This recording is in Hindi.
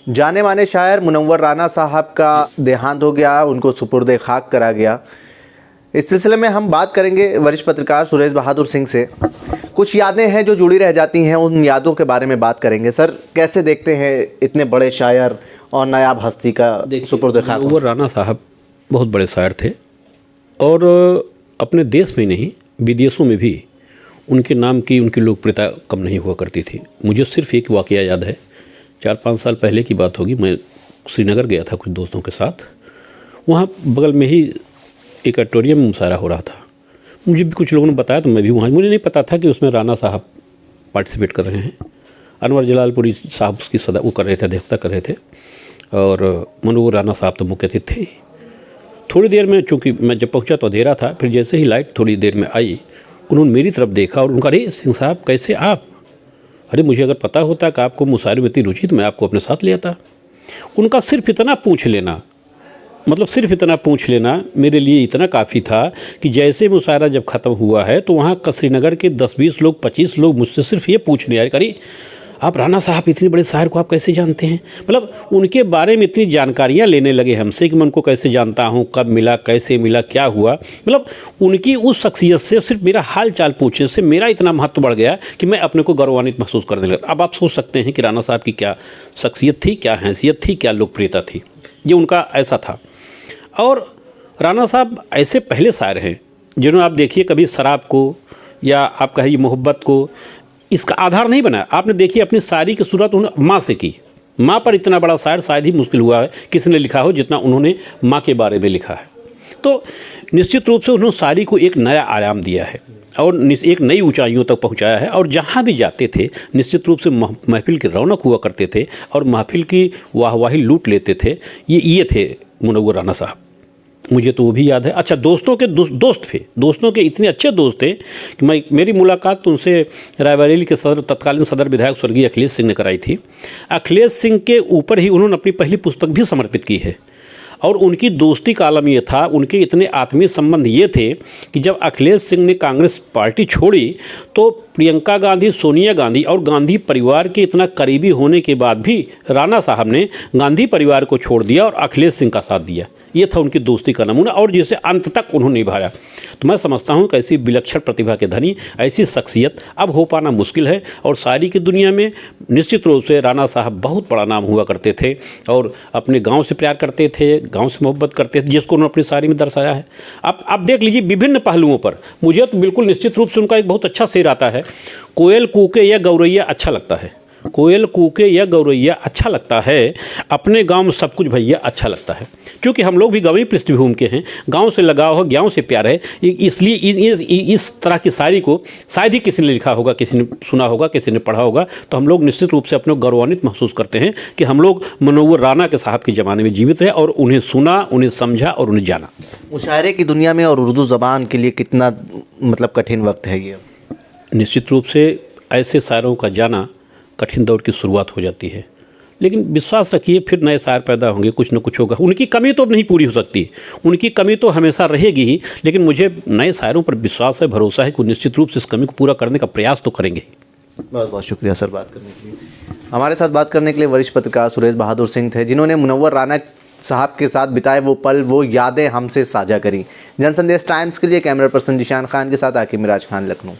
जाने माने शायर मुनव्वर राना साहब का देहांत हो गया, उनको सुपुर्द खाक करा गया। इस सिलसिले में हम बात करेंगे वरिष्ठ पत्रकार सुरेश बहादुर सिंह से। कुछ यादें हैं जो जुड़ी रह जाती हैं, उन यादों के बारे में बात करेंगे। सर, कैसे देखते हैं इतने बड़े शायर और नायाब हस्ती का सुपुर्द खाक? मुनव्वर राना साहब बहुत बड़े शायर थे और अपने देश में नहीं विदेशों में भी उनके नाम की उनकी लोकप्रियता कम नहीं हुआ करती थी। मुझे सिर्फ एक वाक़या याद है, 4-5 साल पहले की बात होगी। मैं श्रीनगर गया था कुछ दोस्तों के साथ। वहाँ बगल में ही एक ऑडिटोरियम में मुशायरा हो रहा था। मुझे भी कुछ लोगों ने बताया तो मैं भी वहाँ, मुझे नहीं पता था कि उसमें राना साहब पार्टिसिपेट कर रहे हैं। अनवर जलालपुरी साहब उसकी वो कर रहे थे, अध्यक्षता कर रहे थे और मुनव्वर राना साहब तो मुख्य अतिथि थे। थोड़ी देर में, चूँकि मैं जब पहुँचा तो अंधेरा था, फिर जैसे ही लाइट थोड़ी देर में आई, उन्होंने मेरी तरफ देखा और उनका, अरे सिंह साहब कैसे आप? अरे मुझे अगर पता होता कि आपको मुशायरे में इतनी रुचि तो मैं आपको अपने साथ ले आता। उनका सिर्फ इतना पूछ लेना, मतलब सिर्फ इतना पूछ लेना मेरे लिए इतना काफ़ी था कि जैसे मुशायरा जब ख़त्म हुआ है तो वहाँ श्रीनगर के 10-20 लोग, 25 लोग मुझसे सिर्फ ये पूछने आए, अरे आप राना साहब इतने बड़े शायर को आप कैसे जानते हैं? मतलब उनके बारे में इतनी जानकारियाँ लेने लगे हमसे कि मैं उनको कैसे जानता हूँ, कब मिला, कैसे मिला, क्या हुआ। मतलब उनकी उस शख्सियत से सिर्फ मेरा हाल चाल पूछने से मेरा इतना महत्व बढ़ गया कि मैं अपने को गौरवान्वित महसूस करने लगा। अब आप सोच सकते हैं कि राना साहब की क्या शख्सियत थी, क्या हैसियत थी, क्या लोकप्रियता थी। ये उनका ऐसा था। और राना साहब ऐसे पहले शायर हैं जिन्होंने, आप देखिए, कभी शराब को या आप कहिए मोहब्बत को इसका आधार नहीं बनाया। आपने देखिए अपनी शायरी की शुरुआत उन्होंने माँ से की। माँ पर इतना बड़ा शायर शायद ही मुश्किल हुआ है किसी ने लिखा हो जितना उन्होंने माँ के बारे में लिखा है। तो निश्चित रूप से उन्होंने शायरी को एक नया आयाम दिया है और एक नई ऊंचाइयों तक पहुंचाया है। और जहाँ भी जाते थे निश्चित रूप से महफिल की रौनक हुआ करते थे और महफिल की वाहवाही लूट लेते थे। ये थे मुनव्वर राना साहब। मुझे तो वो भी याद है। अच्छा, दोस्तों के दोस्त थे, दोस्तों के इतने अच्छे दोस्त थे कि मेरी मुलाकात तो उनसे रायबरेली के तत्कालीन सदर विधायक स्वर्गीय अखिलेश सिंह ने कराई थी। अखिलेश सिंह के ऊपर ही उन्होंने अपनी पहली पुस्तक भी समर्पित की है। और उनकी दोस्ती का आलम ये था, उनके इतने आत्मीय संबंध ये थे कि जब अखिलेश सिंह ने कांग्रेस पार्टी छोड़ी तो प्रियंका गांधी, सोनिया गांधी और गांधी परिवार के इतना करीबी होने के बाद भी राना साहब ने गांधी परिवार को छोड़ दिया और अखिलेश सिंह का साथ दिया। ये था उनकी दोस्ती का नमूना और जिसे अंत तक उन्होंने निभाया। तो मैं समझता हूँ कि ऐसी विलक्षण प्रतिभा के धनी, ऐसी शख्सियत अब हो पाना मुश्किल है। और शायरी की दुनिया में निश्चित रूप से राना साहब बहुत बड़ा नाम हुआ करते थे और अपने गांव से प्यार करते थे, गांव से मोहब्बत करते थे, जिसको उन्होंने अपनी शायरी में दर्शाया है। आप देख लीजिए विभिन्न पहलुओं पर। मुझे तो बिल्कुल निश्चित रूप से उनका एक बहुत अच्छा शेर आता है, कोयल कूके या गौरैया अच्छा लगता है, कोयल कूके या गौरैया अच्छा लगता है, अपने गांव में सब कुछ भैया अच्छा लगता है। क्योंकि हम लोग भी गंवी पृष्ठभूमि के हैं, गांव से लगाव हो, गांव से प्यार है, इसलिए इस तरह की शायरी को शायद ही किसी ने लिखा होगा, किसी ने सुना होगा, किसी ने पढ़ा होगा। तो हम लोग निश्चित रूप से अपने गौरवान्वित महसूस करते हैं कि हम लोग मुनव्वर राना के साहब के ज़माने में जीवित रहे और उन्हें सुना, उन्हें समझा और उन्हें जाना। मुशायरे की दुनिया में और उर्दू ज़बान के लिए कितना मतलब कठिन वक्त है ये? निश्चित रूप से ऐसे शायरों का जाना कठिन दौर की शुरुआत हो जाती है, लेकिन विश्वास रखिए फिर नए शायर पैदा होंगे, कुछ न कुछ होगा। उनकी कमी तो नहीं पूरी हो सकती, उनकी कमी तो हमेशा रहेगी ही, लेकिन मुझे नए शायरों पर विश्वास है, भरोसा है कि निश्चित रूप से इस कमी को पूरा करने का प्रयास तो करेंगे। बहुत बहुत शुक्रिया सर बात करने के लिए। हमारे साथ बात करने के लिए वरिष्ठ पत्रकार सुरेश बहादुर सिंह थे, जिन्होंने मुनव्वर राना साहब के साथ बिताए वो पल, वो यादें हमसे साझा करी। जनसंदेश टाइम्स के लिए कैमरा पर्सन जिशान खान के साथ आकिब मिराज खान, लखनऊ।